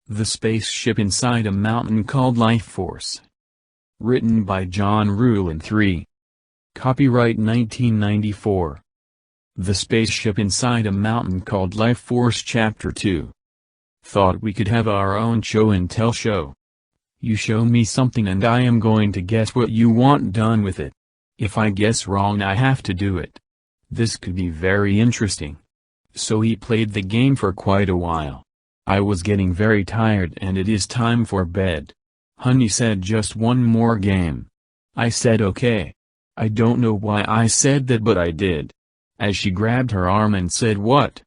The Spaceship Inside a Mountain Called LifeForce. Written by John Rulin III. Copyright 1994. The Spaceship Inside a Mountain Called LifeForce Chapter 2. Thought we could have our own show and tell show. You show me something and I am going to guess what you want done with it. If I guess wrong I have to do it. This could be very interesting. So he played the game for quite a while. I was getting very tired and it is time for bed. Honey said just one more game. I said okay. I don't know why I said that but I did. As she grabbed her arm and said what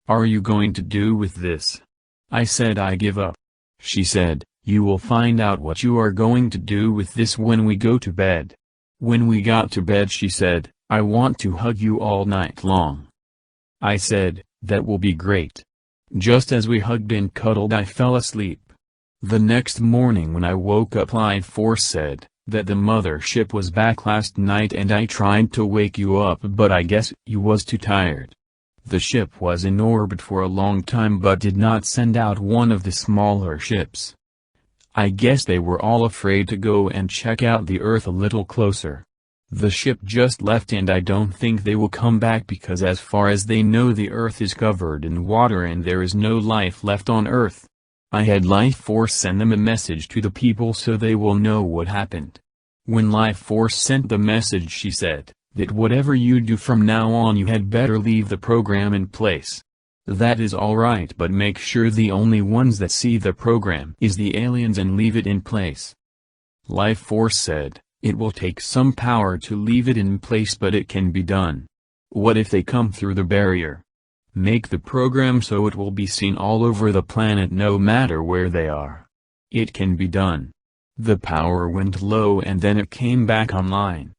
are you going to do with this? I said I give up. She said, you will find out what you are going to do with this when we go to bed. When we got to bed she said, I want to hug you all night long. I said, that will be great. Just as we hugged and cuddled I fell asleep. The next morning when I woke up LifeForce said, that the mothership was back last night and I tried to wake you up but I guess you was too tired. The ship was in orbit for a long time but did not send out one of the smaller ships. I guess they were all afraid to go and check out the Earth a little closer. The ship just left and I don't think they will come back because as far as they know the Earth is covered in water and there is no life left on Earth. I had LifeForce send them a message to the people so they will know what happened. When LifeForce sent the message she said, that whatever you do from now on you had better leave the program in place. That is alright but make sure the only ones that see the program is the aliens and leave it in place. LifeForce said, it will take some power to leave it in place but it can be done. What if they come through the barrier? Make the program so it will be seen all over the planet no matter where they are. It can be done. The power went low and then it came back online.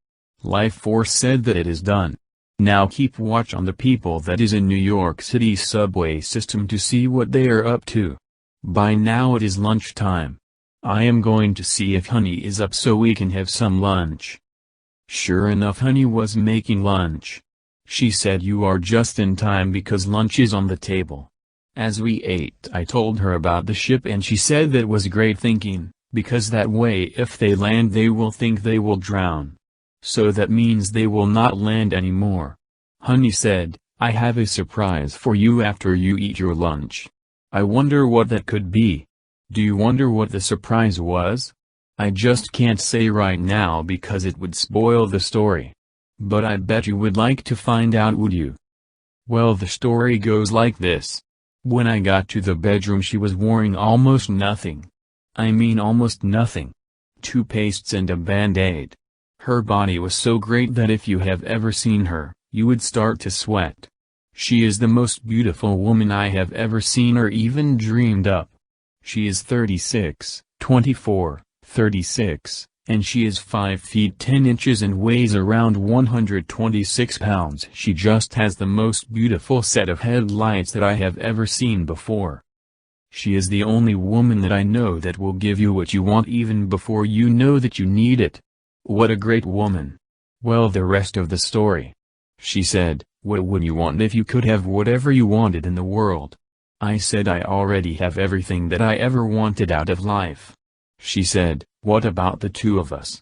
LifeForce said that it is done. Now keep watch on the people that is in New York City's subway system to see what they are up to. By now it is lunchtime. I am going to see if Honey is up so we can have some lunch. Sure enough Honey was making lunch. She said you are just in time because lunch is on the table. As we ate I told her about the ship and she said that was great thinking, because that way if they land they will think they will drown. So that means they will not land anymore. Honey said, I have a surprise for you after you eat your lunch. I wonder what that could be. Do you wonder what the surprise was? I just can't say right now because it would spoil the story. But I bet you would like to find out, would you? Well, the story goes like this. When I got to the bedroom she was wearing almost nothing. I mean almost nothing. 2 pastes and a band-aid. Her body was so great that if you have ever seen her, you would start to sweat. She is the most beautiful woman I have ever seen or even dreamed up. She is 36, 24, 36, and she is 5 feet 10 inches and weighs around 126 pounds. She just has the most beautiful set of headlights that I have ever seen before. She is the only woman that I know that will give you what you want even before you know that you need it. What a great woman. Well, the rest of the story. She said, what would you want if you could have whatever you wanted in the world? I said I already have everything that I ever wanted out of life. She said, what about the 2 of us?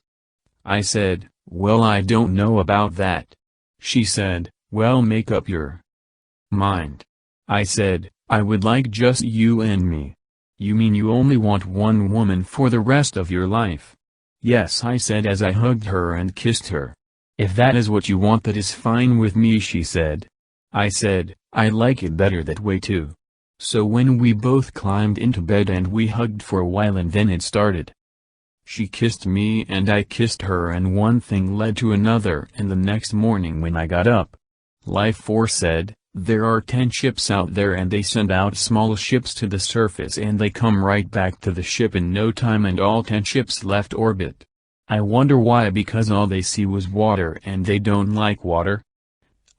I said, well, I don't know about that. She said, well, make up your mind. I said, I would like just you and me. You mean you only want one woman for the rest of your life? Yes, I said as I hugged her and kissed her. If that is what you want that is fine with me, she said. I said, I like it better that way too. So when we both climbed into bed and we hugged for a while and then it started. She kissed me and I kissed her and one thing led to another and the next morning when I got up, LifeForce said, there are 10 ships out there and they send out small ships to the surface and they come right back to the ship in no time and all 10 ships left orbit. I wonder why, because all they see was water and they don't like water.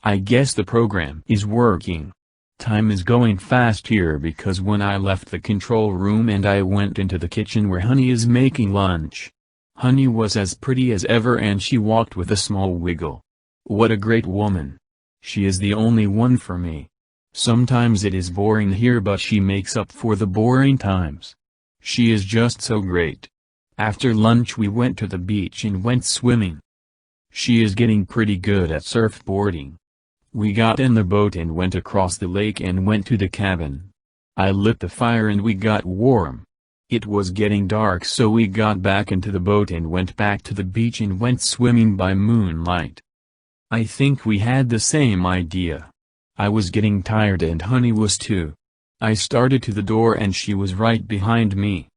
I guess the program is working. Time is going fast here because when I left the control room and I went into the kitchen where Honey is making lunch. Honey was as pretty as ever and she walked with a small wiggle. What a great woman. She is the only one for me. Sometimes it is boring here, but she makes up for the boring times. She is just so great. After lunch we went to the beach and went swimming. She is getting pretty good at surfboarding. We got in the boat and went across the lake and went to the cabin. I lit the fire and we got warm. It was getting dark, so we got back into the boat and went back to the beach and went swimming by moonlight. I think we had the same idea. I was getting tired and Honey was too. I started to the door and she was right behind me.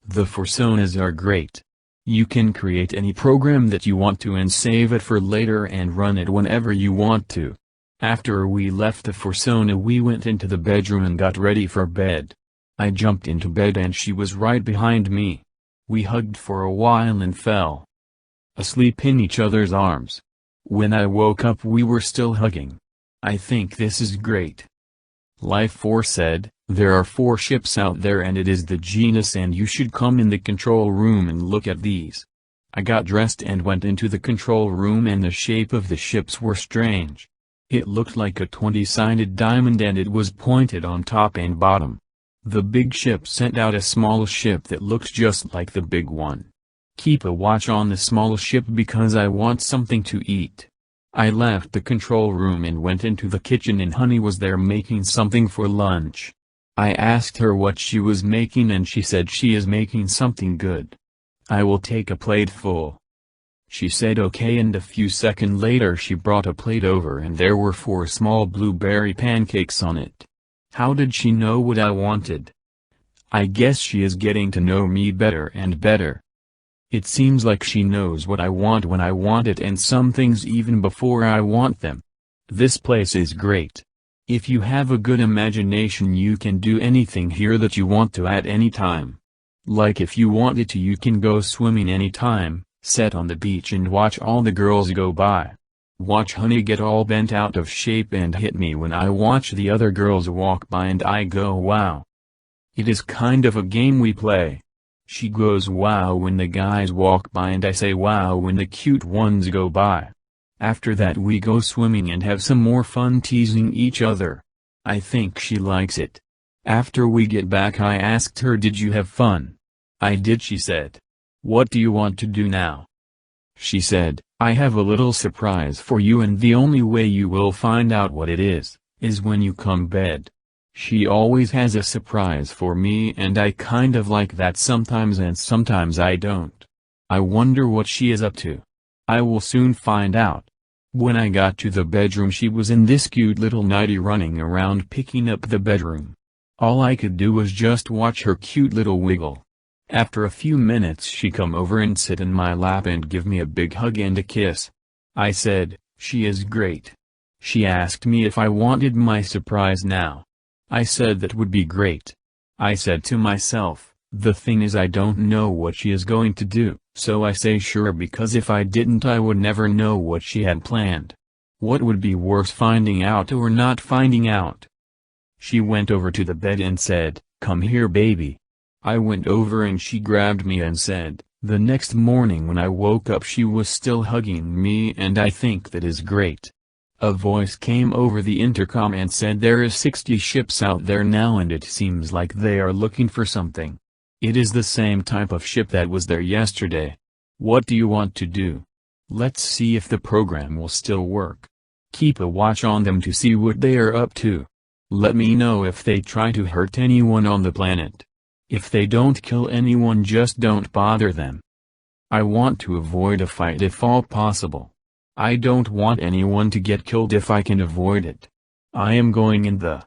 The Forsonas are great. You can create any program that you want to and save it for later and run it whenever you want to. After we left the Forsona we went into the bedroom and got ready for bed. I jumped into bed and she was right behind me. We hugged for a while and fell asleep in each other's arms. When I woke up we were still hugging. I think this is great. LIFEFORCE said, there are 4 ships out there and it is the genus and you should come in the control room and look at these. I got dressed and went into the control room and the shape of the ships were strange. It looked like a 20-sided diamond and it was pointed on top and bottom. The big ship sent out a small ship that looked just like the big one. Keep a watch on the small ship because I want something to eat. I left the control room and went into the kitchen and Honey was there making something for lunch. I asked her what she was making and she said she is making something good. I will take a plate full. She said okay, and a few seconds later she brought a plate over and there were 4 small blueberry pancakes on it. How did she know what I wanted? I guess she is getting to know me better and better. It seems like she knows what I want when I want it and some things even before I want them. This place is great. If you have a good imagination you can do anything here that you want to at any time. Like if you wanted to you can go swimming anytime, sit on the beach and watch all the girls go by. Watch Honey get all bent out of shape and hit me when I watch the other girls walk by and I go wow. It is kind of a game we play. She goes wow when the guys walk by and I say wow when the cute ones go by. After that we go swimming and have some more fun teasing each other. I think she likes it. After we get back I asked her, did you have fun? I did, she said. What do you want to do now? She said, I have a little surprise for you and the only way you will find out what it is when you come bed. She always has a surprise for me and I kind of like that sometimes and sometimes I don't. I wonder what she is up to. I will soon find out. When I got to the bedroom she was in this cute little nightie running around picking up the bedroom. All I could do was just watch her cute little wiggle. After a few minutes she come over and sit in my lap and give me a big hug and a kiss. I said, she is great. She asked me if I wanted my surprise now. I said that would be great. I said to myself, the thing is I don't know what she is going to do, so I say sure because if I didn't I would never know what she had planned. What would be worse, finding out or not finding out? She went over to the bed and said, come here baby. I went over and she grabbed me and said, the next morning when I woke up she was still hugging me and I think that is great. A voice came over the intercom and said there is 60 ships out there now and it seems like they are looking for something. It is the same type of ship that was there yesterday. What do you want to do? Let's see if the program will still work. Keep a watch on them to see what they are up to. Let me know if they try to hurt anyone on the planet. If they don't kill anyone, just don't bother them. I want to avoid a fight if all possible. I don't want anyone to get killed if I can avoid it. I am going in the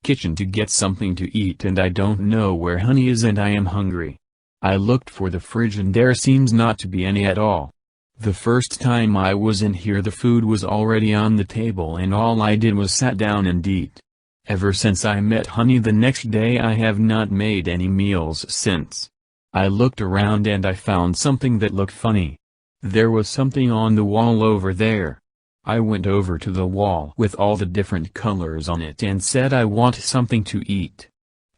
kitchen to get something to eat and I don't know where Honey is and I am hungry. I looked for the fridge and there seems not to be any at all. The first time I was in here the food was already on the table and all I did was sat down and eat. Ever since I met Honey the next day I have not made any meals since. I looked around and I found something that looked funny. There was something on the wall over there. I went over to the wall with all the different colors on it and said I want something to eat.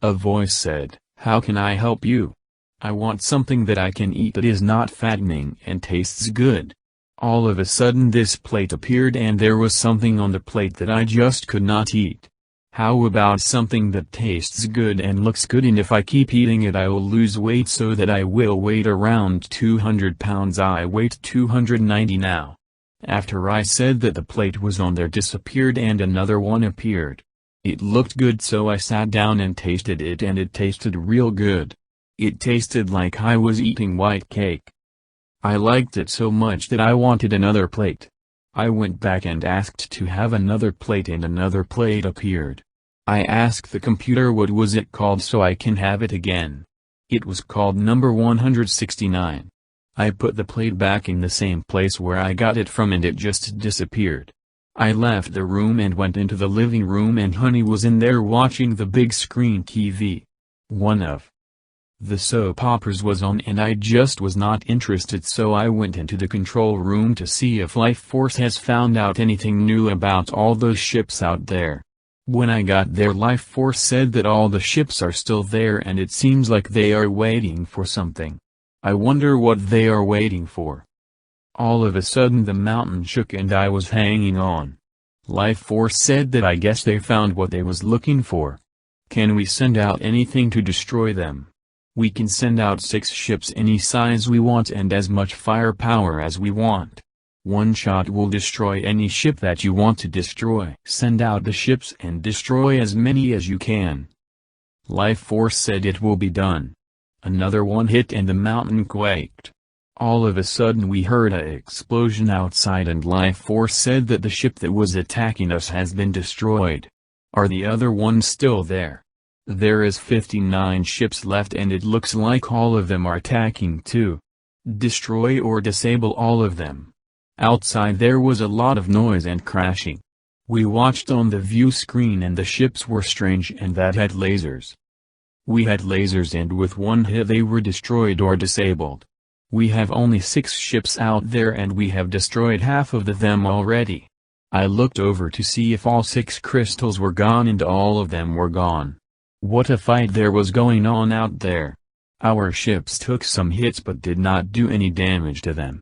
A voice said, how can I help you? I want something that I can eat that is not fattening and tastes good. All of a sudden this plate appeared and there was something on the plate that I just could not eat. How about something that tastes good and looks good, and if I keep eating it I will lose weight so that I will weigh around 200 pounds. I weigh 290 now. After I said that, the plate was on there disappeared and another one appeared. It looked good, so I sat down and tasted it, and it tasted real good. It tasted like I was eating white cake. I liked it so much that I wanted another plate. I went back and asked to have another plate, and another plate appeared. I asked the computer what was it called so I can have it again. It was called number 169. I put the plate back in the same place where I got it from, and it just disappeared. I left the room and went into the living room, and Honey was in there watching the big screen TV. One of the soap operas was on, and I just was not interested, so I went into the control room to see if Life Force has found out anything new about all those ships out there. When I got there, Life Force said that all the ships are still there, and it seems like they are waiting for something. I wonder what they are waiting for. All of a sudden the mountain shook and I was hanging on. Life Force said that I guess they found what they was looking for. Can we send out anything to destroy them? We can send out 6 ships any size we want and as much firepower as we want. One shot will destroy any ship that you want to destroy. Send out the ships and destroy as many as you can. Life Force said it will be done. Another one hit and the mountain quaked. All of a sudden we heard an explosion outside, and Life Force said that the ship that was attacking us has been destroyed. Are the other ones still there? There is 59 ships left, and it looks like all of them are attacking too. Destroy or disable all of them. Outside there was a lot of noise and crashing. We watched on the view screen and the ships were strange and that had lasers. We had lasers, and with one hit they were destroyed or disabled. We have only 6 ships out there and we have destroyed half of them already. I looked over to see if all 6 crystals were gone, and all of them were gone. What a fight there was going on out there. Our ships took some hits but did not do any damage to them.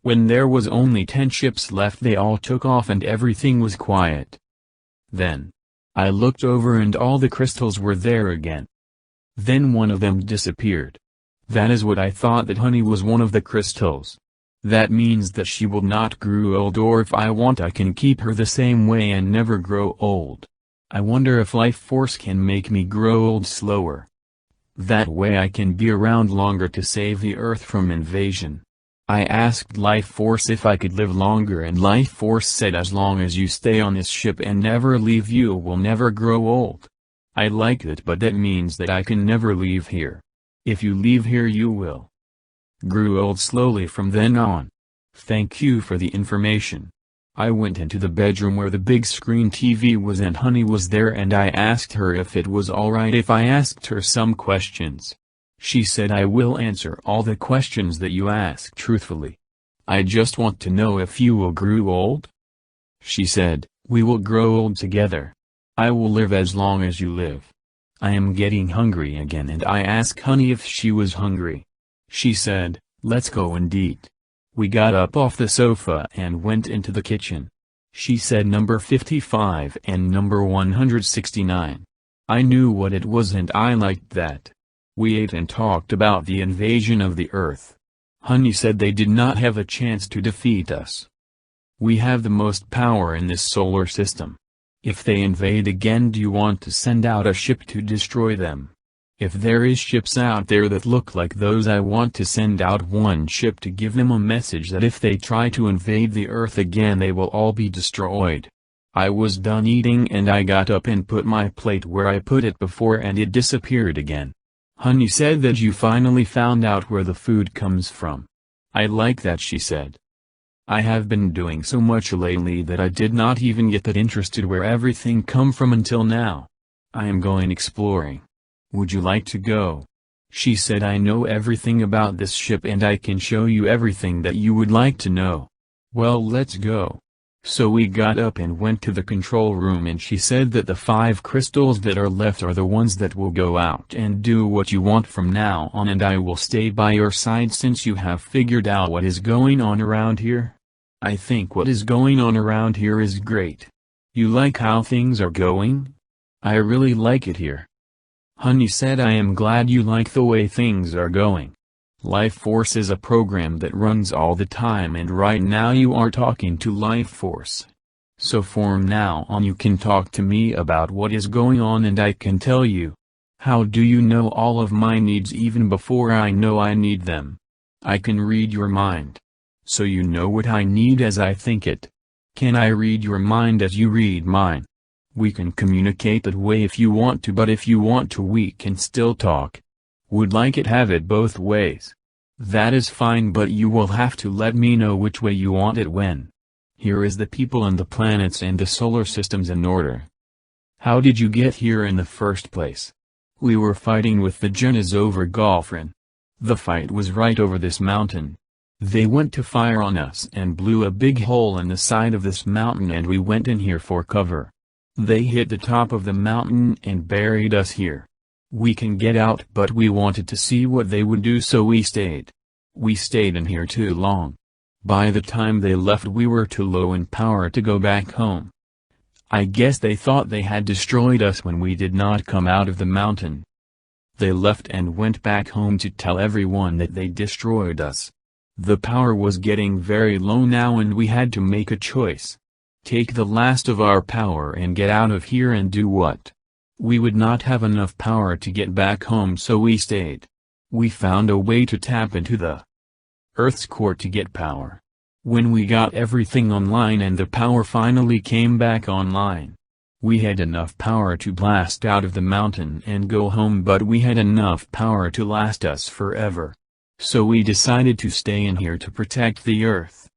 When there was only 10 ships left they all took off and everything was quiet. Then I looked over and all the crystals were there again. Then one of them disappeared. That is what I thought, that Honey was one of the crystals. That means that she will not grow old, or if I want I can keep her the same way and never grow old. I wonder if Life Force can make me grow old slower. That way I can be around longer to save the Earth from invasion. I asked Life Force if I could live longer, and Life Force said as long as you stay on this ship and never leave you will never grow old. I like it, but that means that I can never leave here. If you leave here you will grow old slowly from then on. Thank you for the information. I went into the bedroom where the big screen TV was, and Honey was there, and I asked her if it was alright if I asked her some questions. She said I will answer all the questions that you ask truthfully. I just want to know if you will grow old. She said, we will grow old together. I will live as long as you live. I am getting hungry again, and I asked Honey if she was hungry. She said, let's go and eat. We got up off the sofa and went into the kitchen. She said number 55 and number 169. I knew what it was and I liked that. We ate and talked about the invasion of the Earth. Honey said they did not have a chance to defeat us. We have the most power in this solar system. If they invade again, do you want to send out a ship to destroy them? If there is ships out there that look like those, I want to send out one ship to give them a message that if they try to invade the Earth again they will all be destroyed. I was done eating and I got up and put my plate where I put it before, and it disappeared again. Honey said that you finally found out where the food comes from. I like that, she said. I have been doing so much lately that I did not even get that interested where everything come from until now. I am going exploring. Would you like to go? She said I know everything about this ship and I can show you everything that you would like to know. Well, let's go. So we got up and went to the control room, and she said that the 5 crystals that are left are the ones that will go out and do what you want from now on, and I will stay by your side since you have figured out what is going on around here. I think what is going on around here is great. You like how things are going? I really like it here. Honey said, I am glad you like the way things are going. Life Force is a program that runs all the time, and right now you are talking to Life Force. So from now on you can talk to me about what is going on and I can tell you. How do you know all of my needs even before I know I need them? I can read your mind. So you know what I need as I think it. Can I read your mind as you read mine? We can communicate that way if you want to, but if you want to we can still talk. Would like it have it both ways. That is fine, but you will have to let me know which way you want it when. Here is the people and the planets and the solar systems in order. How did you get here in the first place? We were fighting with the Jennas over Golfrin. The fight was right over this mountain. They went to fire on us and blew a big hole in the side of this mountain, and we went in here for cover. They hit the top of the mountain and buried us here. We can get out, but we wanted to see what they would do, so we stayed. We stayed in here too long. By the time they left we were too low in power to go back home. I guess they thought they had destroyed us when we did not come out of the mountain. They left and went back home to tell everyone that they destroyed us. The power was getting very low now and we had to make a choice. Take the last of our power and get out of here, and do what? We would not have enough power to get back home, so we stayed. We found a way to tap into the Earth's core to get power. When we got everything online and the power finally came back online, we had enough power to blast out of the mountain and go home, but we had enough power to last us forever. So we decided to stay in here to protect the Earth.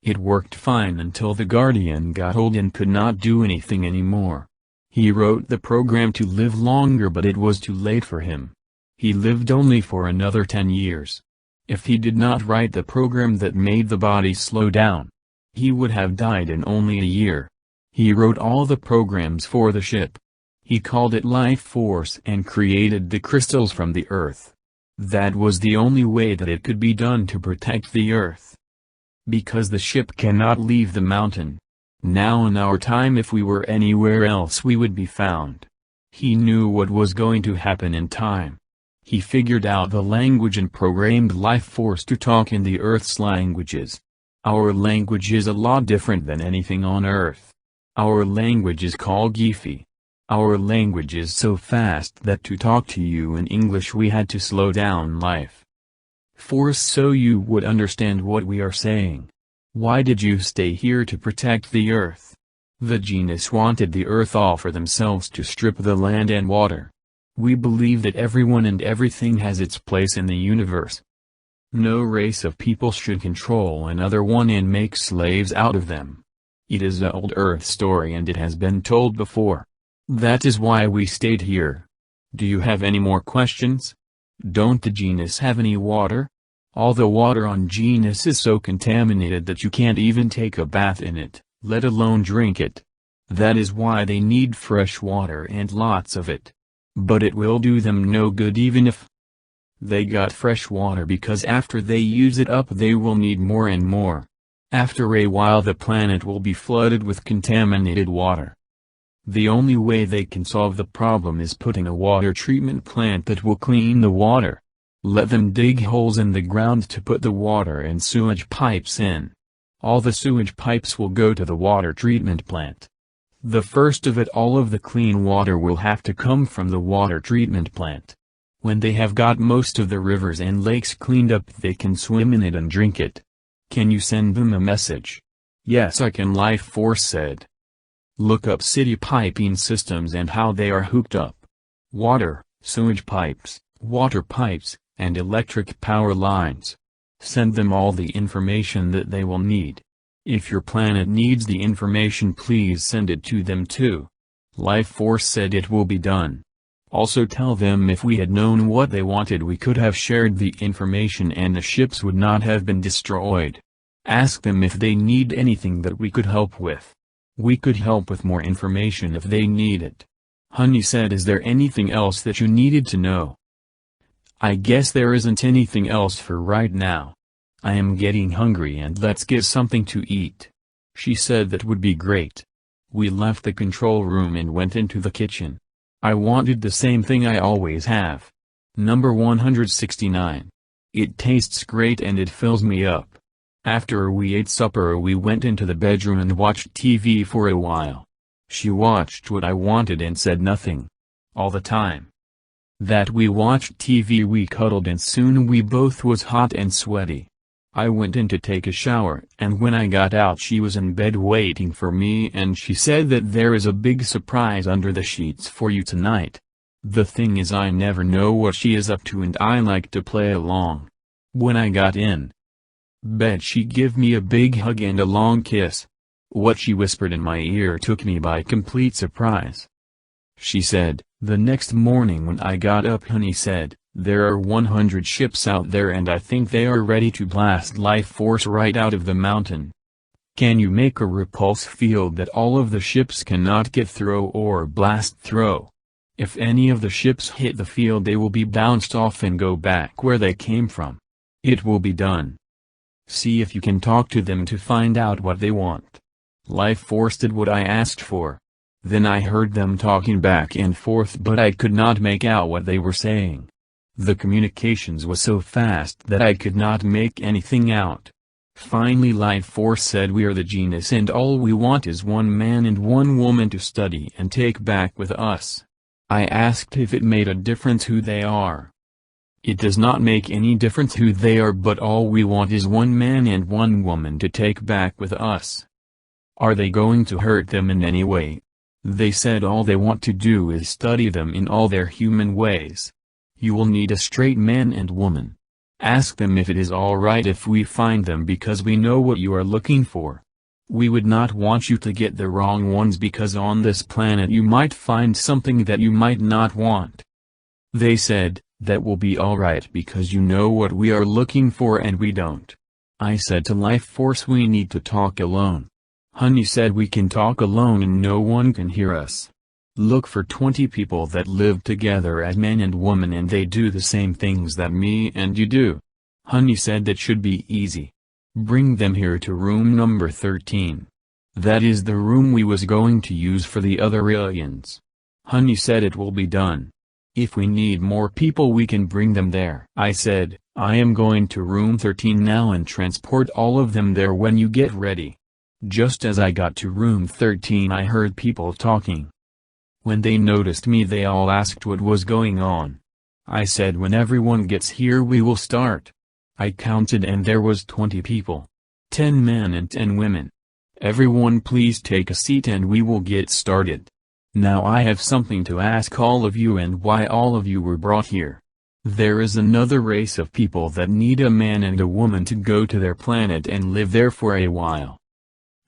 It worked fine until the Guardian got old and could not do anything anymore. He wrote the program to live longer, but it was too late for him. He lived only for another 10 years. If he did not write the program that made the body slow down, he would have died in only a year. He wrote all the programs for the ship. He called it Life Force and created the crystals from the Earth. That was the only way that it could be done to protect the Earth. Because the ship cannot leave the mountain. Now in our time, if we were anywhere else we would be found. He knew what was going to happen in time. He figured out the language and programmed Life Force to talk in the Earth's languages. Our language is a lot different than anything on Earth. Our language is called Gifi. Our language is so fast that to talk to you in English we had to slow down Life Force so you would understand what we are saying. Why did you stay here to protect the Earth? The genius wanted the Earth all for themselves, to strip the land and water. We believe that everyone and everything has its place in the universe. No race of people should control another one and make slaves out of them. It is an old Earth story and it has been told before. That is why we stayed here. Do you have any more questions? Don't the genius have any water? All the water on Genus is so contaminated that you can't even take a bath in it, let alone drink it. That is why they need fresh water and lots of it. But it will do them no good even if they got fresh water, because after they use it up they will need more and more. After a while the planet will be flooded with contaminated water. The only way they can solve the problem is putting a water treatment plant that will clean the water. Let them dig holes in the ground to put the water and sewage pipes in. All the sewage pipes will go to the water treatment plant. The first of it, all of the clean water will have to come from the water treatment plant. When they have got most of the rivers and lakes cleaned up they can swim in it and drink it. Can you send them a message? Yes, I can, Life Force said. Look up city piping systems and how they are hooked up. Water, sewage pipes, water pipes, and electric power lines. Send them all the information that they will need. If your planet needs the information, please send it to them too. Life Force said it will be done. Also tell them if we had known what they wanted we could have shared the information and the ships would not have been destroyed. Ask them if they need anything that we could help with. We could help with more information if they need it. Honey said, is there anything else that you needed to know? I guess there isn't anything else for right now. I am getting hungry and let's get something to eat. She said that would be great. We left the control room and went into the kitchen. I wanted the same thing I always have. Number 169. It tastes great and it fills me up. After we ate supper we went into the bedroom and watched TV for a while. She watched what I wanted and said nothing. All the time that we watched TV we cuddled and soon we both was hot and sweaty. I went in to take a shower and when I got out she was in bed waiting for me and she said that there is a big surprise under the sheets for you tonight. The thing is I never know what she is up to and I like to play along. When I got in bed she gave me a big hug and a long kiss. What she whispered in my ear took me by complete surprise. She said, "The next morning when I got up honey said, there are 100 ships out there and I think they are ready to blast life force right out of the mountain. Can you make a repulse field that all of the ships cannot get through or blast through? If any of the ships hit the field they will be bounced off and go back where they came from. It will be done. See if you can talk to them to find out what they want." Life Force did what I asked for. Then I heard them talking back and forth but I could not make out what they were saying. The communications was so fast that I could not make anything out. Finally Life Force said we are the genius and all we want is one man and one woman to study and take back with us. I asked if it made a difference who they are. It does not make any difference who they are but all we want is one man and one woman to take back with us. Are they going to hurt them in any way? They said all they want to do is study them in all their human ways. You will need a straight man and woman. Ask them if it is alright if we find them because we know what you are looking for. We would not want you to get the wrong ones because on this planet you might find something that you might not want. They said, that will be alright because you know what we are looking for and we don't. I said to Life Force we need to talk alone. Honey said we can talk alone and no one can hear us. Look for 20 people that live together as man and woman and they do the same things that me and you do. Honey said that should be easy. Bring them here to room number 13. That is the room we was going to use for the other aliens. Honey said it will be done. If we need more people we can bring them there. I said, I am going to room 13 now and transport all of them there when you get ready. Just as I got to room 13 I heard people talking. When they noticed me they all asked what was going on. I said when everyone gets here we will start. I counted and there was 20 people. 10 men and 10 women. Everyone please take a seat and we will get started. Now I have something to ask all of you and why all of you were brought here. There is another race of people that need a man and a woman to go to their planet and live there for a while.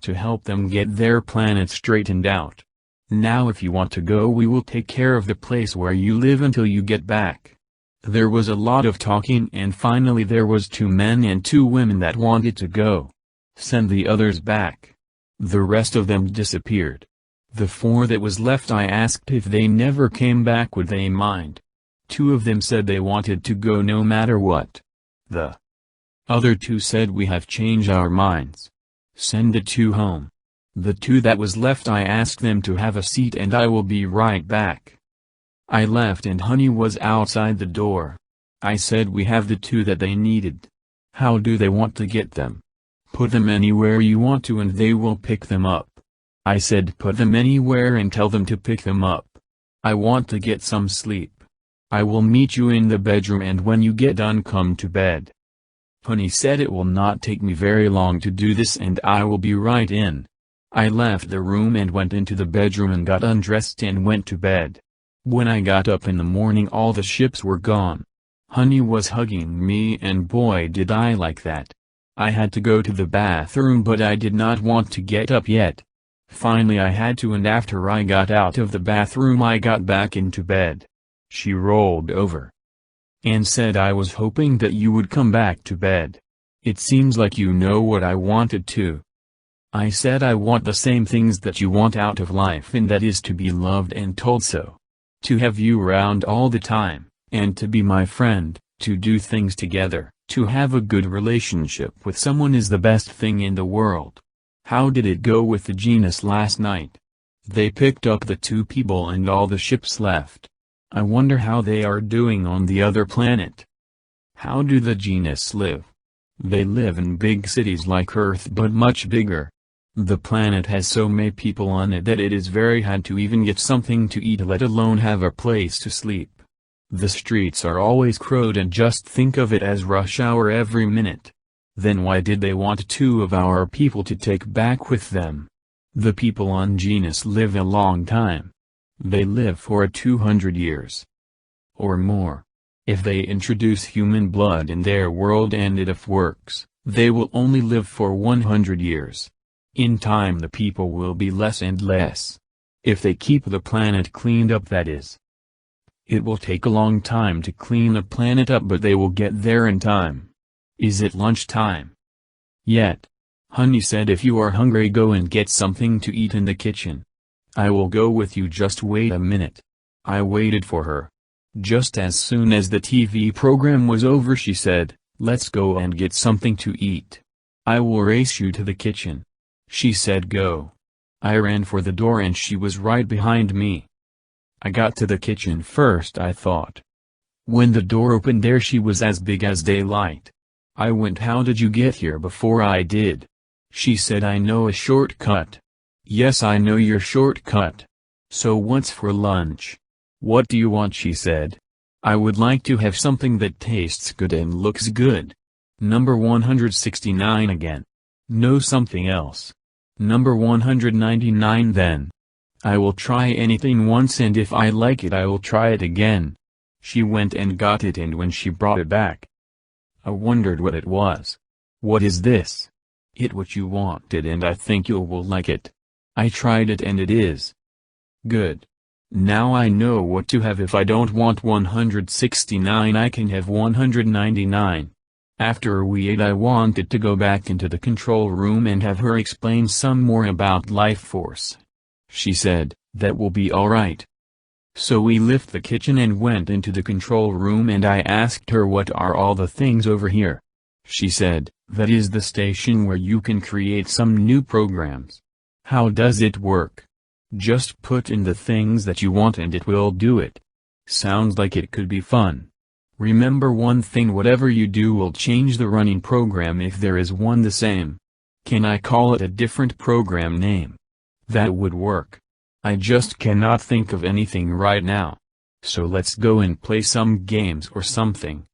To help them get their planet straightened out. Now if you want to go we will take care of the place where you live until you get back. There was a lot of talking and finally there was 2 men and 2 women that wanted to go. Send the others back. The rest of them disappeared. The 4 that was left I asked if they never came back would they mind. 2 of them said they wanted to go no matter what. The other 2 said we have changed our minds. Send the 2 home. The 2 that was left I asked them to have a seat and I will be right back. I left and Honey was outside the door. I said we have the 2 that they needed. How do they want to get them? Put them anywhere you want to and they will pick them up. I said put them anywhere and tell them to pick them up. I want to get some sleep. I will meet you in the bedroom and when you get done come to bed. Honey said it will not take me very long to do this and I will be right in. I left the room and went into the bedroom and got undressed and went to bed. When I got up in the morning all the ships were gone. Honey was hugging me and boy did I like that. I had to go to the bathroom but I did not want to get up yet. Finally I had to and after I got out of the bathroom I got back into bed. She rolled over and said I was hoping that you would come back to bed. It seems like you know what I wanted too. I said I want the same things that you want out of life and that is to be loved and told so. To have you around all the time, and to be my friend, to do things together, to have a good relationship with someone is the best thing in the world. How did it go with the genius last night? They picked up the two people and all the ships left. I wonder how they are doing on the other planet. How do the genius live? They live in big cities like Earth but much bigger. The planet has so many people on it that it is very hard to even get something to eat, let alone have a place to sleep. The streets are always crowded, and just think of it as rush hour every minute. Then why did they want two of our people to take back with them? The people on Genus live a long time. They live for 200 years. Or more. If they introduce human blood in their world and it works, they will only live for 100 years. In time the people will be less and less. If they keep the planet cleaned up, that is. It will take a long time to clean the planet up, but they will get there in time. Is it lunchtime yet? Honey said, if you are hungry, go and get something to eat in the kitchen. I will go with you, just wait a minute. I waited for her. Just as soon as the TV program was over, she said, let's go and get something to eat. I will race you to the kitchen. She said go. I ran for the door and she was right behind me. I got to the kitchen first, I thought. When the door opened, there she was, as big as daylight. I went, how did you get here before I did? She said, I know a shortcut. Yes, I know your shortcut. So what's for lunch? What do you want? She said. I would like to have something that tastes good and looks good. Number 169 again. No, something else. Number 199 then. I will try anything once, and if I like it I will try it again. She went and got it, and when she brought it back, I wondered what it was. What is this? It what you wanted, and I think you will like it. I tried it and it is good. Now I know what to have. If I don't want 169, I can have 199. After we ate, I wanted to go back into the control room and have her explain some more about Life Force. She said, that will be alright. So we left the kitchen and went into the control room, and I asked her, what are all the things over here? She said, that is the station where you can create some new programs. How does it work? Just put in the things that you want and it will do it. Sounds like it could be fun. Remember one thing, whatever you do will change the running program if there is one the same. Can I call it a different program name? That would work. I just cannot think of anything right now. So let's go and play some games or something.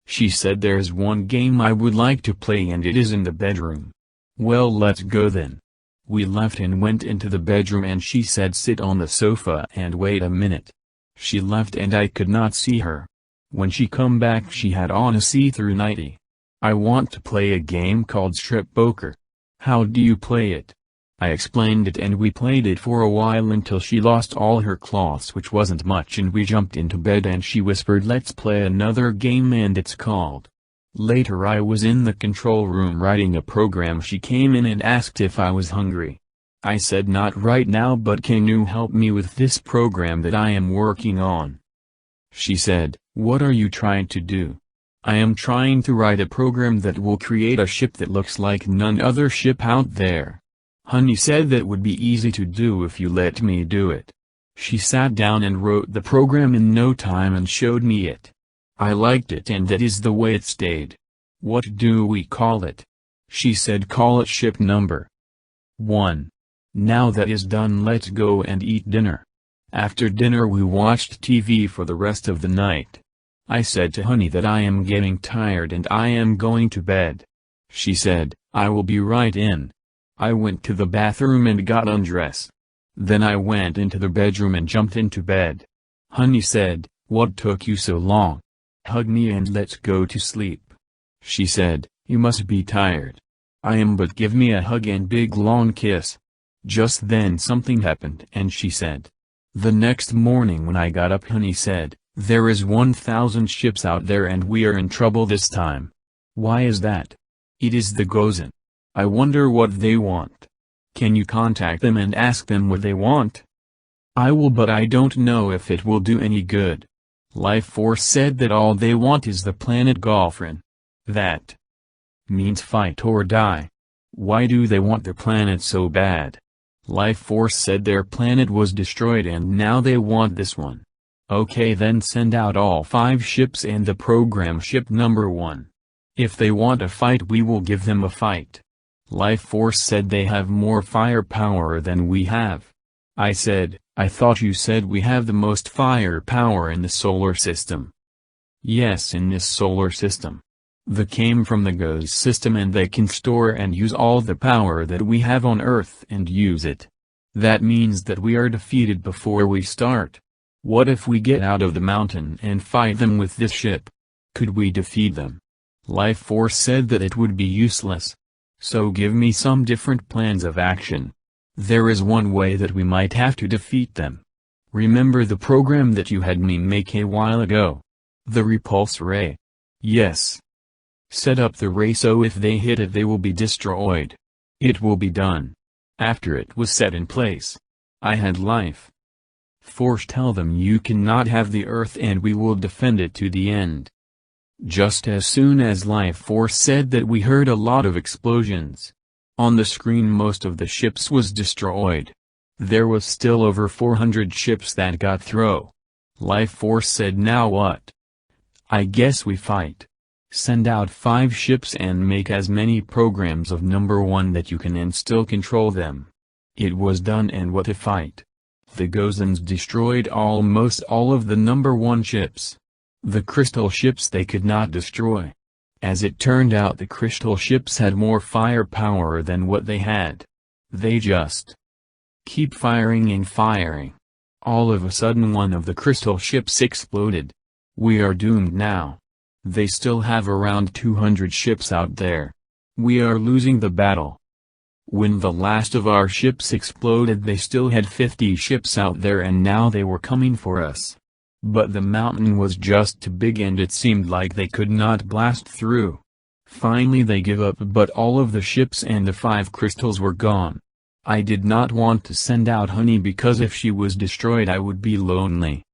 She said, there's one game I would like to play and it is in the bedroom. Well, let's go then. We left and went into the bedroom, and she said, sit on the sofa and wait a minute. She left and I could not see her. When she come back, she had on a see-through nightie. I want to play a game called strip poker. How do you play it? I explained it and we played it for a while until she lost all her cloths, which wasn't much, and we jumped into bed and she whispered, let's play another game, and it's called. Later I was in the control room writing a program. She came in and asked if I was hungry. I said not right now, but can you help me with this program that I am working on? She said, what are you trying to do? I am trying to write a program that will create a ship that looks like none other ship out there. Honey said that would be easy to do if you let me do it. She sat down and wrote the program in no time and showed me it. I liked it, and that is the way it stayed. What do we call it? She said, call it ship number 1. Now that is done, let's go and eat dinner. After dinner we watched TV for the rest of the night. I said to Honey that I am getting tired and I am going to bed. She said, I will be right in. I went to the bathroom and got undressed. Then I went into the bedroom and jumped into bed. Honey said, what took you so long? Hug me and let's go to sleep. She said, you must be tired. I am, but give me a hug and big long kiss. Just then something happened, and she said. The next morning when I got up, Honey said, there is 1,000 ships out there and we are in trouble this time. Why is that? It is the Gozen. I wonder what they want. Can you contact them and ask them what they want? I will, but I don't know if it will do any good. Life Force said that all they want is the planet Golfrin. That means fight or die. Why do they want the planet so bad? LifeForce said their planet was destroyed and now they want this one. Okay, then send out all 5 ships and the program ship number 1. If they want a fight we will give them a fight. LifeForce said they have more firepower than we have. I said, I thought you said we have the most firepower in the solar system. Yes, in this solar system. They came from the GOES system and they can store and use all the power that we have on Earth and use it. That means that we are defeated before we start. What if we get out of the mountain and fight them with this ship? Could we defeat them? LifeForce said that it would be useless. So give me some different plans of action. There is one way that we might have to defeat them. Remember the program that you had me make a while ago? The repulse ray. Yes. Set up the ray so if they hit it they will be destroyed. It will be done. After it was set in place, I had LifeForce tell them you cannot have the Earth and we will defend it to the end. Just as soon as LifeForce said that we heard a lot of explosions. On the screen most of the ships was destroyed. There was still over 400 ships that got through. LifeForce said now what? I guess we fight. Send out 5 ships and make as many programs of number 1 that you can and still control them. It was done and what a fight. The Gozans destroyed almost all of the number 1 ships. The crystal ships they could not destroy. As it turned out the crystal ships had more firepower than what they had. They just keep firing and firing. All of a sudden one of the crystal ships exploded. We are doomed now. They still have around 200 ships out there. We are losing the battle. When the last of our ships exploded they still had 50 ships out there and now they were coming for us. But the mountain was just too big and it seemed like they could not blast through. Finally they give up but all of the ships and the 5 crystals were gone. I did not want to send out Honey because if she was destroyed I would be lonely.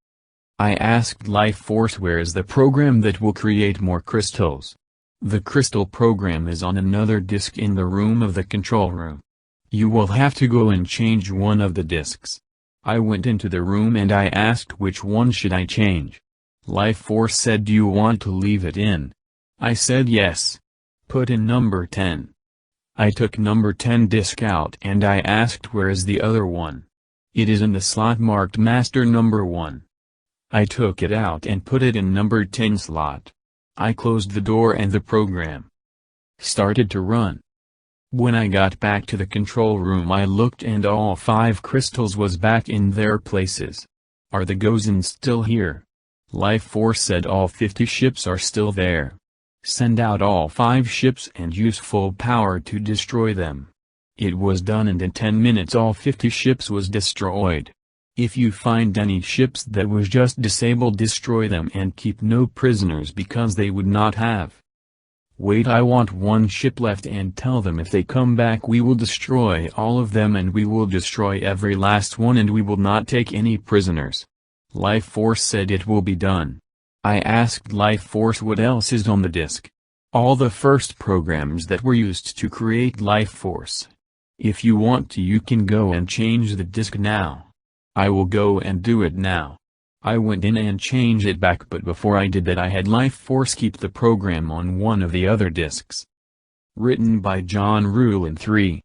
I asked LifeForce where is the program that will create more crystals. The crystal program is on another disk in the room of the control room. You will have to go and change one of the disks. I went into the room and I asked which one should I change. LifeForce said do you want to leave it in? I said yes. Put in number 10. I took number 10 disk out and I asked where is the other one. It is in the slot marked master number 1. I took it out and put it in number 10 slot. I closed the door and the program started to run. When I got back to the control room I looked and all 5 crystals was back in their places. Are the Gozans still here? LifeForce said all 50 ships are still there. Send out all 5 ships and use full power to destroy them. It was done and in 10 minutes all 50 ships was destroyed. If you find any ships that was just disabled destroy them and keep no prisoners because they would not have. Wait, I want 1 ship left and tell them if they come back we will destroy all of them and we will destroy every last one and we will not take any prisoners. LifeForce said it will be done. I asked LifeForce what else is on the disk. All the first programs that were used to create LifeForce. If you want to you can go and change the disk now. I will go and do it now. I went in and changed it back but before I did that I had LifeForce keep the program on one of the other disks. Written by John Rulin 3.